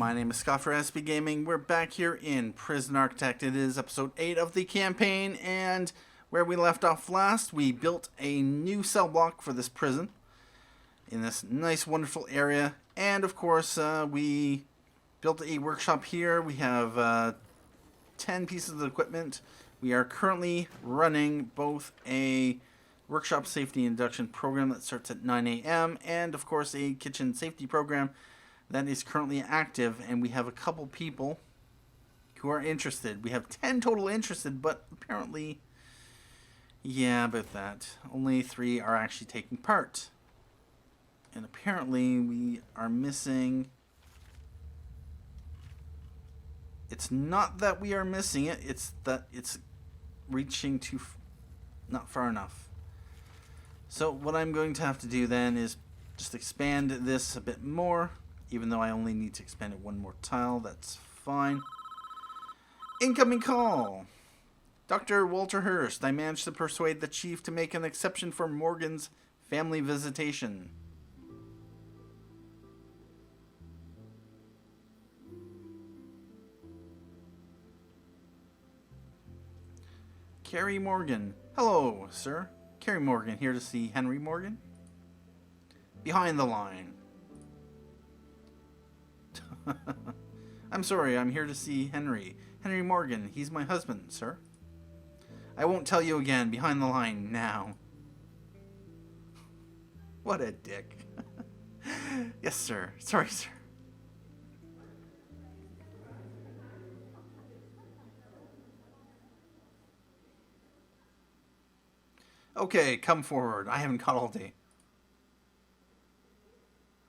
my name is Scott for SB Gaming. We're back here in Prison Architect. It is episode 8 of the campaign, and where we left off last, we built a new cell block for this prison in this nice, wonderful area. And of course, we built a workshop here. We have 10 pieces of equipment. We are currently running both a workshop safety induction program that starts at 9 a.m. and of course a kitchen safety program that is currently active, and we have a couple people who are interested. We have 10 total interested, but apparently, yeah, about that. Only 3 are actually taking part. And apparently we are missing... It's not that we are missing it, it's that it's reaching not far enough. So what I'm going to have to do then is just expand this a bit more. Even though I only need to expand it one more tile, that's fine. Incoming call! Dr. Walter Hurst, I managed to persuade the chief to make an exception for Morgan's family visitation. Carrie Morgan. Hello, sir. Carrie Morgan, here to see Henry Morgan. Behind the line. I'm sorry, I'm here to see Henry. Henry Morgan, he's my husband, sir. I won't tell you again. Behind the line now. What a dick. Yes, sir. Sorry, sir. Okay, come forward. I haven't caught all day.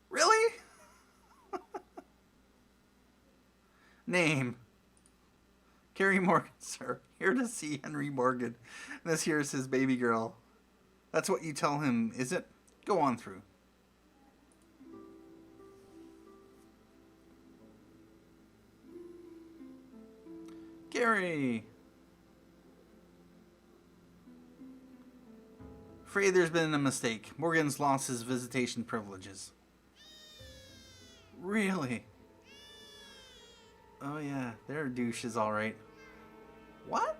Really? Name. Carrie Morgan, sir. Here to see Henry Morgan. And this here is his baby girl. That's what you tell him, is it? Go on through. Gary. Afraid there's been a mistake. Morgan's lost his visitation privileges. Really? Oh yeah, they're douches, alright. What?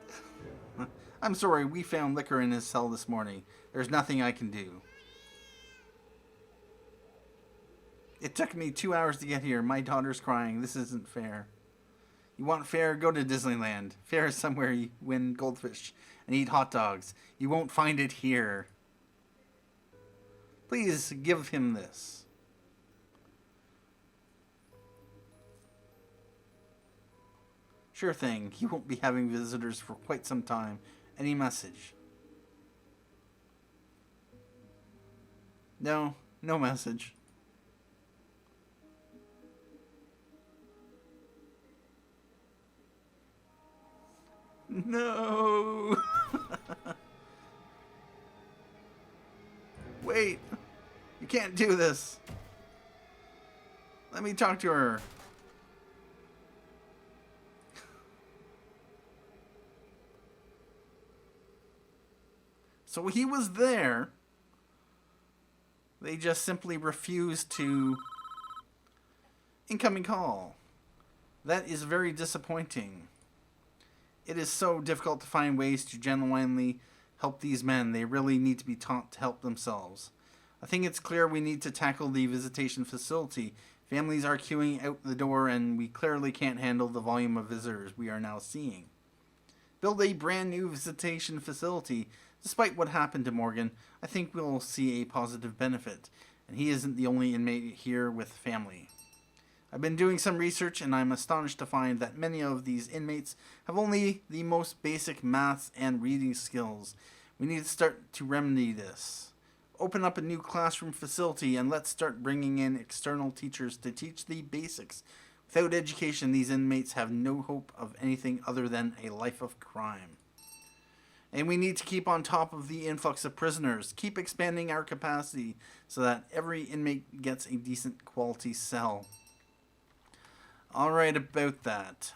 I'm sorry, we found liquor in his cell this morning. There's nothing I can do. It took me 2 hours to get here. My daughter's crying. This isn't fair. You want fair? Go to Disneyland. Fair is somewhere you win goldfish and eat hot dogs. You won't find it here. Please give him this. Sure thing. He won't be having visitors for quite some time. Any message? No, no message. No! Wait! You can't do this! Let me talk to her. So he was there. They just simply refused to... Incoming call. That is very disappointing. It is so difficult to find ways to genuinely help these men. They really need to be taught to help themselves. I think it's clear we need to tackle the visitation facility. Families are queuing out the door, and we clearly can't handle the volume of visitors we are now seeing. Build a brand new visitation facility. Despite what happened to Morgan, I think we'll see a positive benefit, and he isn't the only inmate here with family. I've been doing some research, and I'm astonished to find that many of these inmates have only the most basic maths and reading skills. We need to start to remedy this. Open up a new classroom facility, and let's start bringing in external teachers to teach the basics. Without education, these inmates have no hope of anything other than a life of crime. And we need to keep on top of the influx of prisoners. Keep expanding our capacity so that every inmate gets a decent quality cell. Alright about that.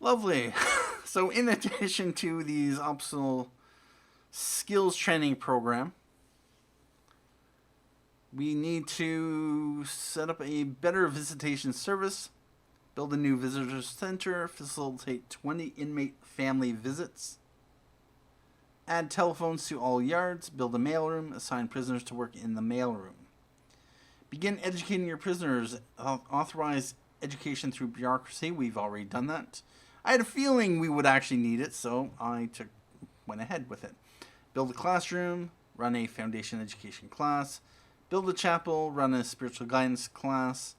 Lovely. So in addition to these optional skills training program, We need to set up a better visitation service, build a new visitor center, facilitate 20 inmate family visits, add telephones to all yards, build a mailroom, assign prisoners to work in the mailroom. Begin educating your prisoners, authorize education through bureaucracy. We've already done that. I had a feeling we would actually need it, so I went ahead with it. Build a classroom, run a foundation education class, build a chapel, run a spiritual guidance class,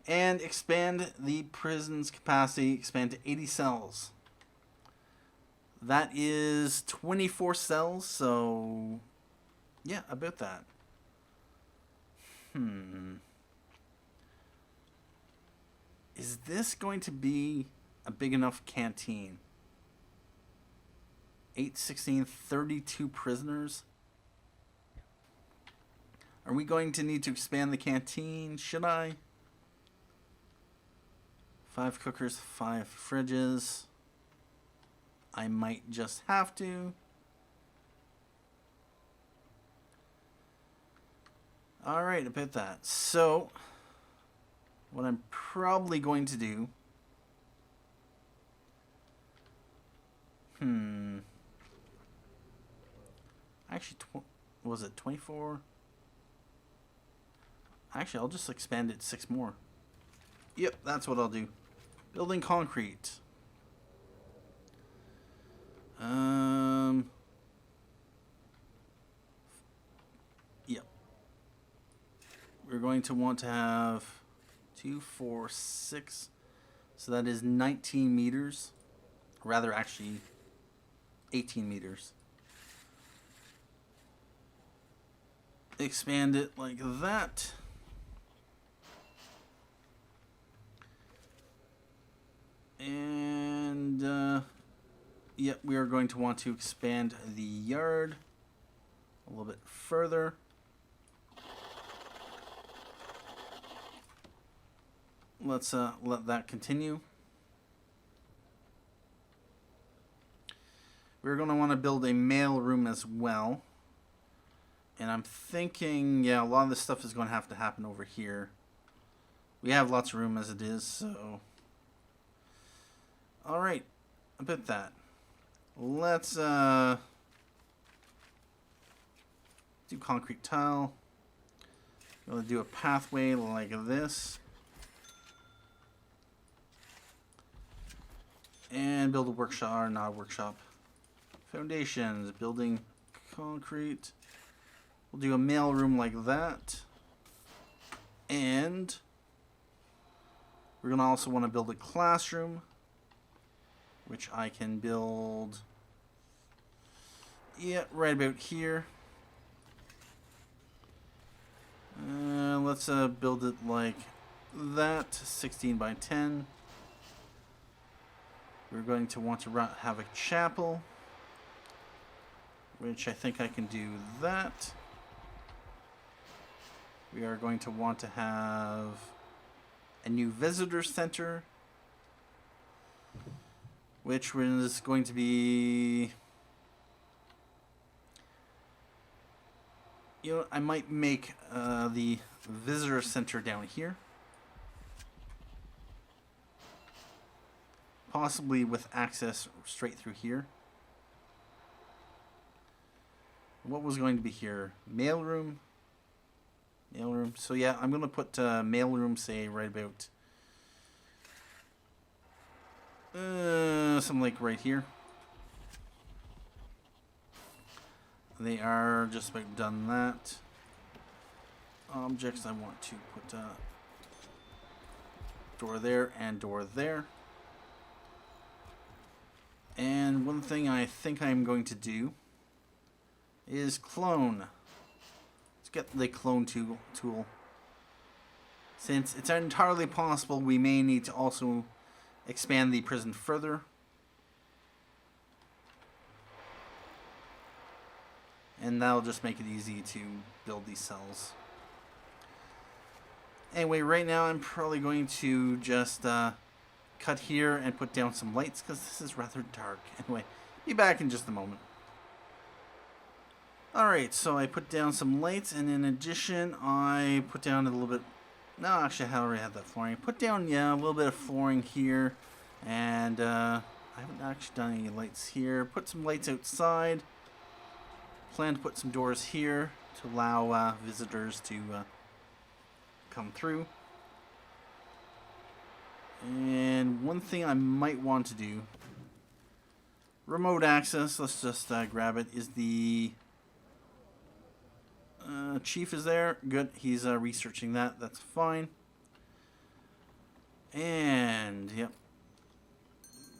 and expand the prison's capacity, expand to 80 cells. That is 24 cells, so yeah, about that. Is this going to be a big enough canteen? 8, 16, 32 prisoners? Are we going to need to expand the canteen? Should I? 5 cookers, 5 fridges. I might just have to. Alright, about that. So, what I'm probably going to do... Actually, was it 24? Actually, I'll just expand it 6 more. Yep, that's what I'll do. Building concrete. Yep. We're going to want to have 2, 4, 6. So that is 19 meters. Rather, actually, 18 meters. Expand it like that. And, yep, we are going to want to expand the yard a little bit further. Let's let that continue. We're going to want to build a mail room as well. And I'm thinking, yeah, a lot of this stuff is going to have to happen over here. We have lots of room as it is, so... Alright, about that. Let's do concrete tile. We're going to do a pathway like this. And build a workshop, or not a workshop. Foundations, building concrete. We'll do a mail room like that. And we're going to also want to build a classroom, which I can build, yeah, right about here. Let's build it like that, 16 by 10. We're going to want to have a chapel, which I think I can do that. We are going to want to have a new visitor center, which is going to be, you know, I might make the visitor center down here, possibly with access straight through here. What was going to be here? Mailroom. Mailroom. So yeah, I'm going to put mailroom, say, right about something like right here. They are just about done that. Objects, I want to put door there and door there. And one thing I think I'm going to do is clone. Let's get the clone tool. Since it's entirely possible we may need to also expand the prison further. And that'll just make it easy to build these cells. Anyway, right now I'm probably going to just cut here and put down some lights because this is rather dark. Anyway, be back in just a moment. Alright, so I put down some lights, and in addition, I put down a little bit... No, actually, I already had that flooring. Put down, yeah, a little bit of flooring here, and I haven't actually done any lights here. Put some lights outside. Plan to put some doors here to allow visitors to come through. And one thing I might want to do, remote access, let's just grab it, is the... Chief is there. Good. He's researching that. That's fine. And, yep.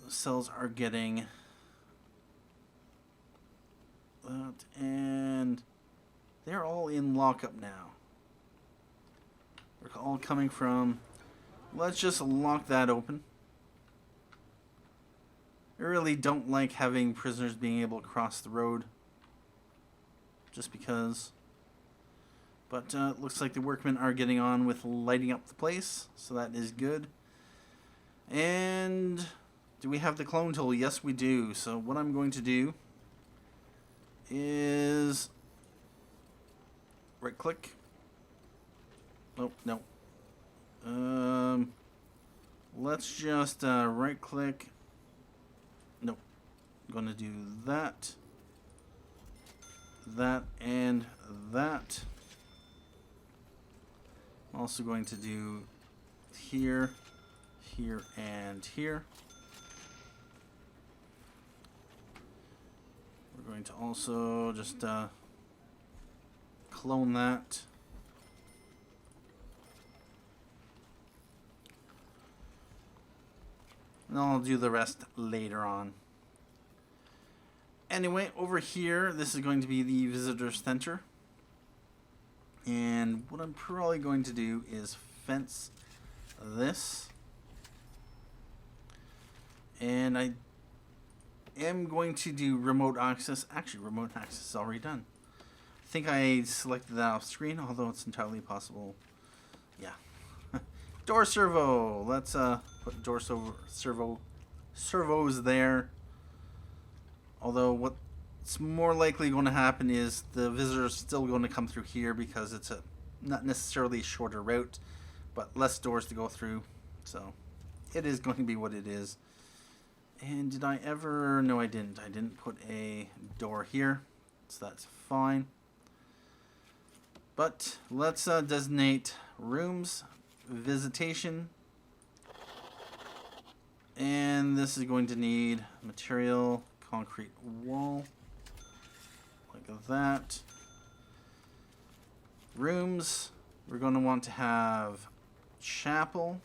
The cells are getting that. And they're all in lockup now. They're all coming from... Let's just lock that open. I really don't like having prisoners being able to cross the road. Just because... But it looks like the workmen are getting on with lighting up the place, so that is good. And do we have the clone tool? Yes, we do. So what I'm going to do is right click. Oh, no. Let's just right click. Nope. I'm going to do that, that, and that. I'm also going to do here, here, and here. We're going to also just clone that. And I'll do the rest later on. Anyway, over here, this is going to be the visitor center. And what I'm probably going to do is fence this. And I am going to do remote access. Actually, remote access is already done. I think I selected that off screen, although it's entirely possible. Yeah. Door servo. Let's put door servos there. Although what's more likely going to happen is the visitor's still going to come through here because it's a not necessarily a shorter route, but less doors to go through. So it is going to be what it is. And did I ever... No, I didn't. I didn't put a door here, so that's fine. But let's designate rooms, visitation. And this is going to need material, concrete wall, like that. Rooms, we're going to want to have chapel.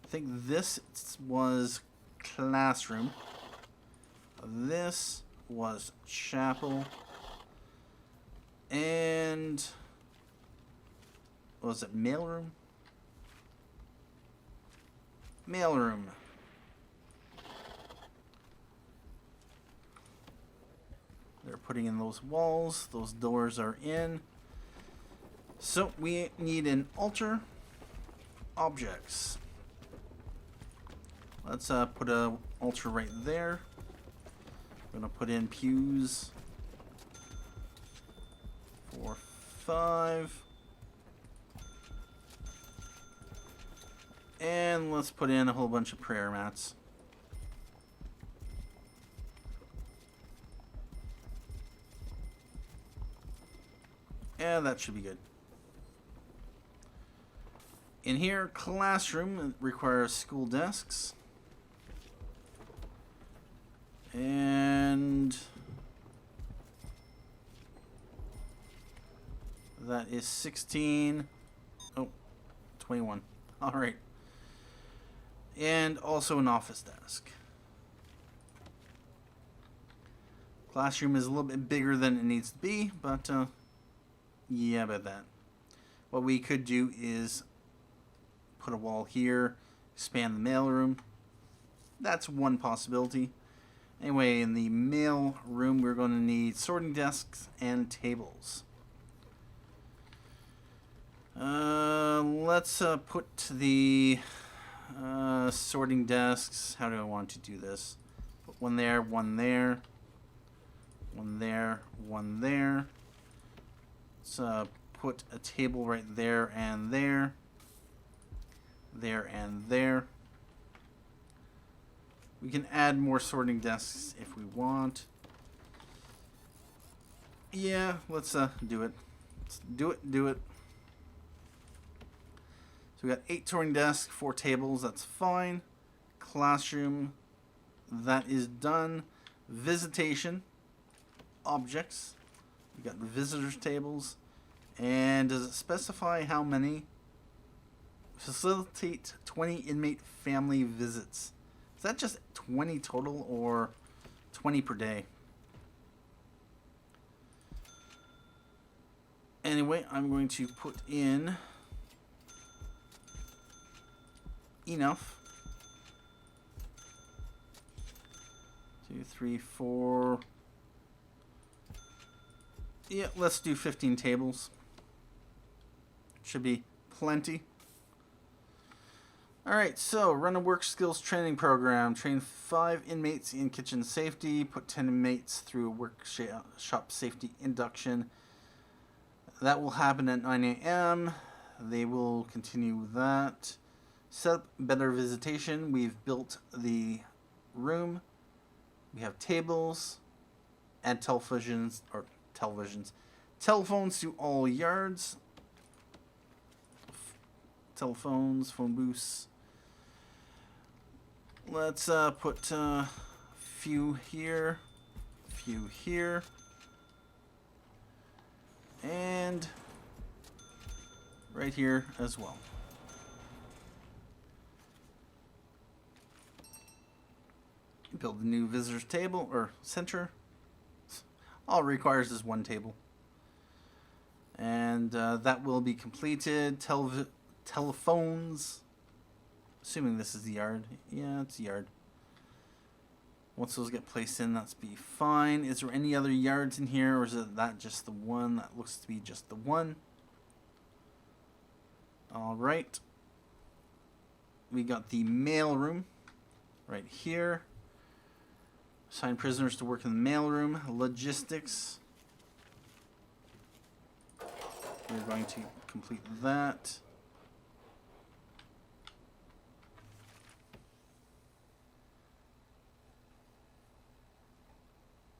I think this was classroom. This was chapel. And what was it, mailroom? Mailroom. They're putting in those walls. Those doors are in. So we need an altar. Objects. Let's put a altar right there. I'm gonna put in pews. 4, 5. And let's put in a whole bunch of prayer mats. And that should be good. In here, classroom requires school desks. And that is 16. Oh, 21. All right. And also an office desk. Classroom is a little bit bigger than it needs to be, but yeah, about that. What we could do is put a wall here, expand the mailroom. That's one possibility. Anyway, in the mail room, we're going to need sorting desks and tables. Let's put the sorting desks. How do I want to do this? Put one there, one there. One there, one there. Let's put a table right there and there. There and there. We can add more sorting desks if we want. Yeah, let's do it. Let's do it. So we got 8 sorting desks, 4 tables, that's fine. Classroom, that is done. Visitation, objects. We got visitors tables. And does it specify how many? Facilitate 20 inmate family visits. Is that just 20 total or 20 per day? Anyway, I'm going to put in enough. 2, 3, 4. Yeah, let's do 15 tables. Should be plenty. Alright, so run a work skills training program. Train 5 inmates in kitchen safety. Put 10 inmates through a workshop safety induction. That will happen at 9 a.m. They will continue with that. Set up better visitation. We've built the room. We have tables. Add telephones to all yards. Telephones, phone booths. Let's put a few here, and right here as well. Build a new visitors table or center. All it requires is 1 table. And that will be completed. Telephones. Assuming this is the yard. Yeah, it's the yard. Once those get placed in, that's be fine. Is there any other yards in here, or is that just the one? That looks to be just the one. Alright. We got the mail room right here. Assign prisoners to work in the mail room. Logistics. We're going to complete that.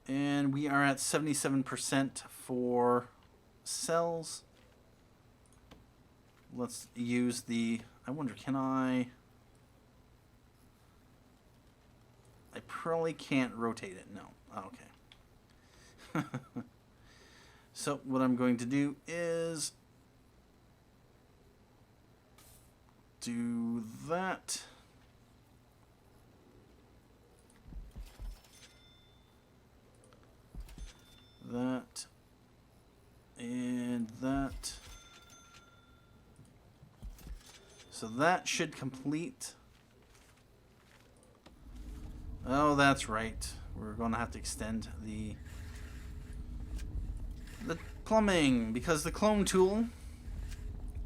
And we are at 77% for cells. Let's use the... I wonder, can I probably can't rotate it. No. Oh, okay. So what I'm going to do is do that. That and that. So that should complete. Oh, that's right. We're going to have to extend the plumbing because the clone tool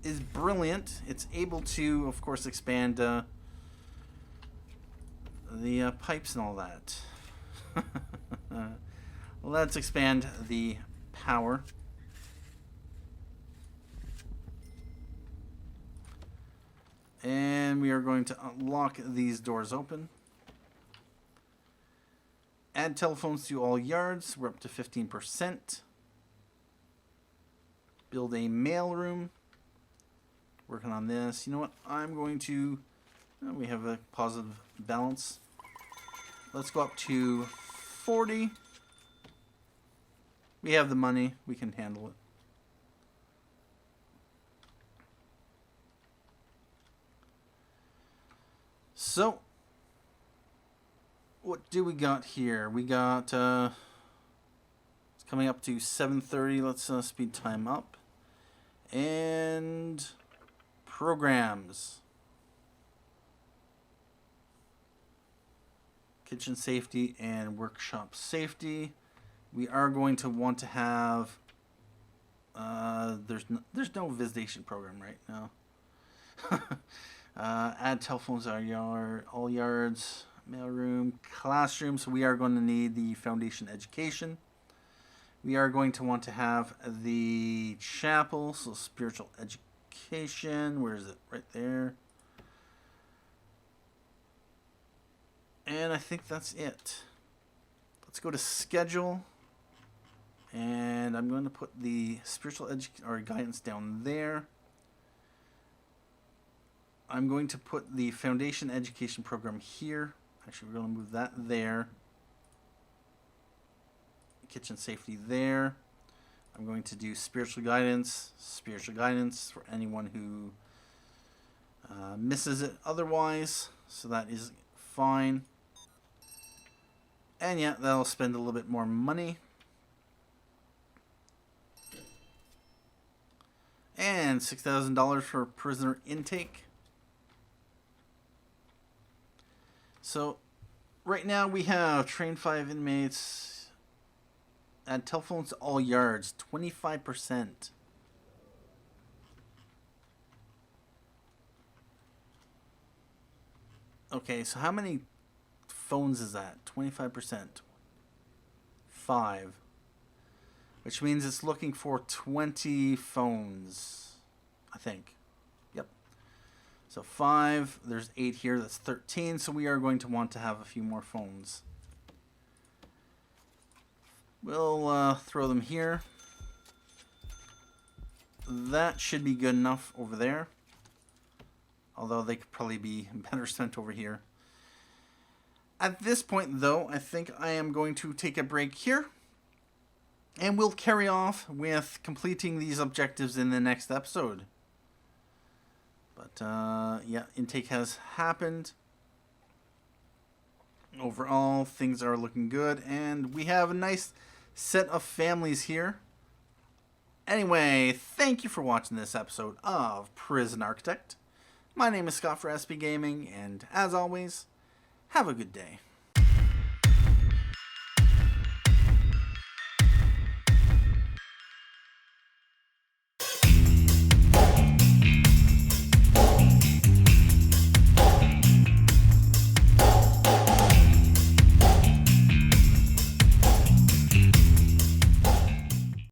is brilliant. It's able to, of course, expand the pipes and all that. Let's expand the power. And we are going to lock these doors open. Add telephones to all yards. We're up to 15%. Build a mail room. Working on this. You know what? I'm going to... we have a positive balance. Let's go up to 40. We have the money. We can handle it. So, what do we got here? We got, it's coming up to 7:30. Let's speed time up. And programs. Kitchen safety and workshop safety. We are going to want to have, there's no visitation program right now. Add telephones to all yards, mailroom, classroom. So we are going to need the foundation education. We are going to want to have the chapel, so spiritual education. Where is it? Right there. And I think that's it. Let's go to schedule. And I'm going to put the spiritual guidance down there. I'm going to put the foundation education program here. Actually, we're going to move that there. Kitchen safety there. I'm going to do spiritual guidance for anyone who misses it otherwise. So that is fine. And yeah, that'll spend a little bit more money. And $6,000 for prisoner intake. So right now we have train 5 inmates. Add telephones to all yards, 25%. Okay, so how many phones is that? 25%. 5. Which means it's looking for 20 phones, I think. Yep. So 5, there's 8 here, that's 13. So we are going to want to have a few more phones. We'll throw them here. That should be good enough over there. Although they could probably be better spent over here. At this point, though, I think I am going to take a break here. And we'll carry off with completing these objectives in the next episode. But, yeah, intake has happened. Overall, things are looking good. And we have a nice set of families here. Anyway, thank you for watching this episode of Prison Architect. My name is Scott for SB Gaming. And as always, have a good day.